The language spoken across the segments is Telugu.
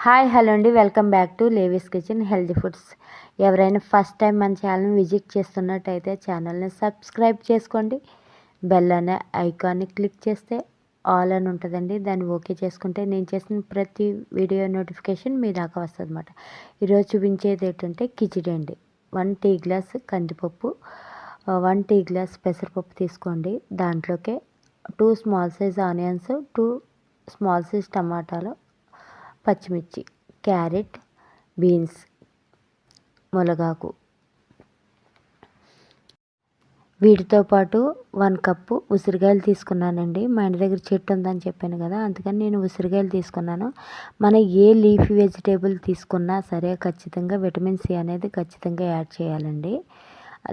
హాయ్ హలో అండి, welcome back to Levi's kitchen healthy foods. ఎవరైనా ఫస్ట్ టైం మన ఛానల్ని విజిట్ చేస్తున్నట్టయితే ఛానల్ని సబ్స్క్రైబ్ చేసుకోండి. బెల్ అనే ఐకాన్ని క్లిక్ చేస్తే ఆల్ అని ఉంటుందండి. దాన్ని ఓకే చేసుకుంటే నేను చేసిన ప్రతి వీడియో నోటిఫికేషన్ మీ దాకా వస్తుంది అన్నమాట. ఈరోజు చూపించేది ఏంటంటే కిచిడి అండి. 1 టీ గ్లాస్ కందిపప్పు, 1 టీ గ్లాస్ పెసరపప్పు తీసుకోండి. దాంట్లోకే 2 small size onions, 2 small size టమాటాలు, పచ్చిమిర్చి, క్యారెట్, బీన్స్, మునగాకు, వీటితో పాటు 1 కప్పు ఉసిరికాయలు తీసుకున్నానండి. మా ఇంటి దగ్గర చెట్టు ఉందని చెప్పాను కదా, అందుకని నేను ఉసిరికాయలు తీసుకున్నాను. మన ఏ లీఫీ వెజిటేబుల్ తీసుకున్నా సరే ఖచ్చితంగా విటమిన్ సి అనేది ఖచ్చితంగా యాడ్ చేయాలండి.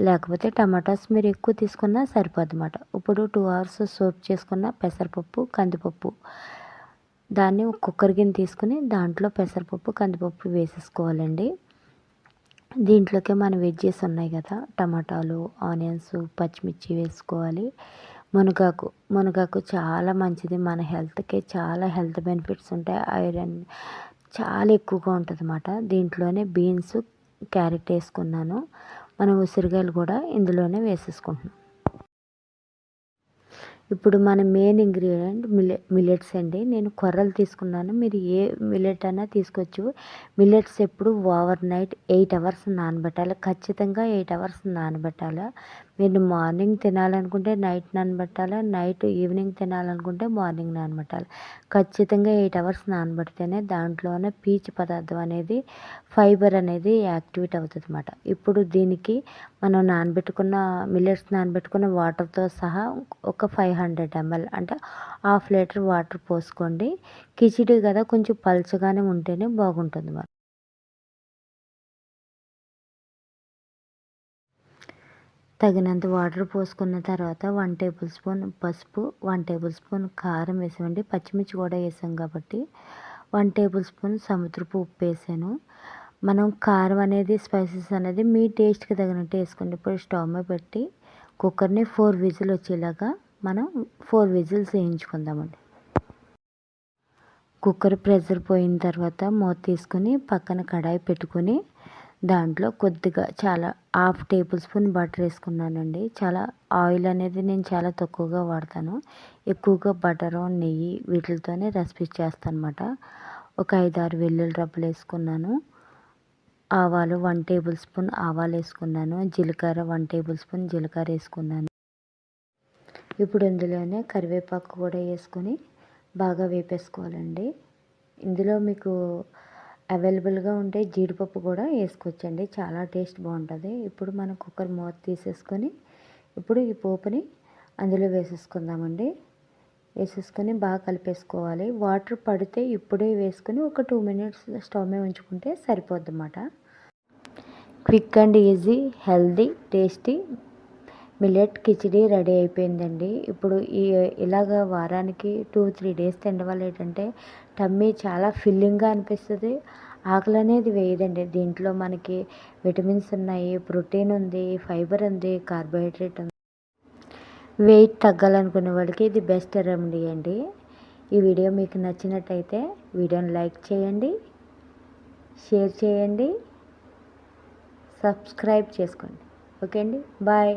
లేకపోతే టమాటాస్ మీరు ఎక్కువ తీసుకున్నా సరిపోద్దన్నమాట. ఇప్పుడు 2 అవర్స్ సోప్ చేసుకున్న పెసరపప్పు, కందిపప్పు, దాన్ని ఒక కుక్కర్ గిన్నె తీసుకుని దాంట్లో పెసరపప్పు, కందిపప్పు వేసేసుకోవాలండి. దీంట్లోకి మన వెజ్జెస్ ఉన్నాయి కదా, టమాటాలు, ఆనియన్స్, పచ్చిమిర్చి వేసుకోవాలి. మునగాకు చాలా మంచిది, మన హెల్త్కి చాలా హెల్త్ బెనిఫిట్స్ ఉంటాయి. ఐరన్ చాలా ఎక్కువగా ఉంటుంది అన్నమాట. దీంట్లోనే బీన్స్, క్యారెట్ వేసుకున్నాను. మనం ఉసిరికాయలు కూడా ఇందులోనే వేసేసుకుంటున్నాం. ఇప్పుడు మన మెయిన్ ఇంగ్రీడియంట్ మిల్లెట్స్ అండి. నేను కొర్రలు తీసుకున్నాను, మీరు ఏ మిల్లెట్ అయినా తీసుకోవచ్చు. మిల్లెట్స్ ఎప్పుడు ఓవర్ నైట్ 8 అవర్స్ నానబెట్టాలి, ఖచ్చితంగా 8 అవర్స్ నానబెట్టాలి. మీరు మార్నింగ్ తినాలనుకుంటే నైట్ నానబెట్టాలి, ఈవినింగ్ తినాలనుకుంటే మార్నింగ్ నానబెట్టాలి. ఖచ్చితంగా 8 అవర్స్ నానబెడితేనే దాంట్లోనే పీచు పదార్థం అనేది, ఫైబర్ అనేది యాక్టివేట్ అవుతుంది అన్నమాట. ఇప్పుడు దీనికి మనం మిల్లెట్స్ నానబెట్టుకున్న వాటర్తో సహా ఒక 500 ml అంటే 1/2 లీటర్ వాటర్ పోసుకోండి. కిచిడి కదా, కొంచెం పల్చగానే ఉంటేనే బాగుంటుంది మరి. తగినంత వాటర్ పోసుకున్న తర్వాత 1 టేబుల్ స్పూన్ పసుపు, 1 టేబుల్ స్పూన్ కారం వేసామండి. పచ్చిమిర్చి కూడా వేసాం కాబట్టి 1 టేబుల్ స్పూన్ సముద్రపు ఉప్పు వేసాను. మనం కారం అనేది, స్పైసెస్ అనేది మీ టేస్ట్కి తగినట్టు వేసుకోండి. ఇప్పుడు స్టవ్ మీద పెట్టి కుక్కర్ని 4 విజిల్ వచ్చేలాగా మనం 4 విజిల్స్ వేయించుకుందామండి. కుక్కర్ ప్రెషర్ పోయిన తర్వాత మూత తీసుకుని పక్కన కడాయి పెట్టుకుని దాంట్లో కొద్దిగా చాలా 1/2 టేబుల్ స్పూన్ బటర్ వేసుకున్నానండి. చాలా ఆయిల్ అనేది నేను చాలా తక్కువగా వాడతాను. ఎక్కువగా బటరు, నెయ్యి వీటితోనే రెసిపీ చేస్తాను అన్నమాట. ఒక 5-6 వెల్లుల్లి రబ్బలు వేసుకున్నాను. ఆవాలు 1 టేబుల్ స్పూన్ ఆవాలు వేసుకున్నాను. జీలకర్ర 1 టేబుల్ స్పూన్ జీలకర్ర వేసుకున్నాను. ఇప్పుడు ఇందులోనే కరివేపాకు కూడా వేసుకొని బాగా వేపేసుకోవాలండి. ఇందులో మీకు అవైలబుల్గా ఉంటే జీడిపప్పు కూడా వేసుకోవచ్చండి, చాలా టేస్ట్ బాగుంటుంది. ఇప్పుడు మనం కుక్కర్ మూత తీసేసుకొని ఇప్పుడు ఈ పోపుని అందులో వేసేసుకుందామండి. వేసేసుకొని బాగా కలిపేసుకోవాలి. వాటర్ పడితే ఇప్పుడే వేసుకొని ఒక 2 మినిట్స్ స్టవ్ మీద ఉంచుకుంటే సరిపోద్ది అన్నమాట. Quick and easy, healthy, tasty millet khichdi ready అయిపోయిందండి. ఇప్పుడు ఇలాగ వారానికి 2-3 డేస్ తినడం వల్ల ఏంటంటే టమ్మీ చాలా ఫిల్లింగ్గా అనిపిస్తుంది, ఆకలి అనేది వేయదండి. దీంట్లో మనకి విటమిన్స్ ఉన్నాయి, ప్రోటీన్ ఉంది, ఫైబర్ ఉంది, కార్బోహైడ్రేట్ ఉంది. వెయిట్ తగ్గాలనుకునే వాళ్ళకి ఇది బెస్ట్ రెమెడీ అండి. ఈ వీడియో మీకు నచ్చినట్టయితే వీడియోని లైక్ చేయండి, షేర్ చేయండి, సబ్స్క్రైబ్ చేసుకోండి. ఓకే అండి, బాయ్.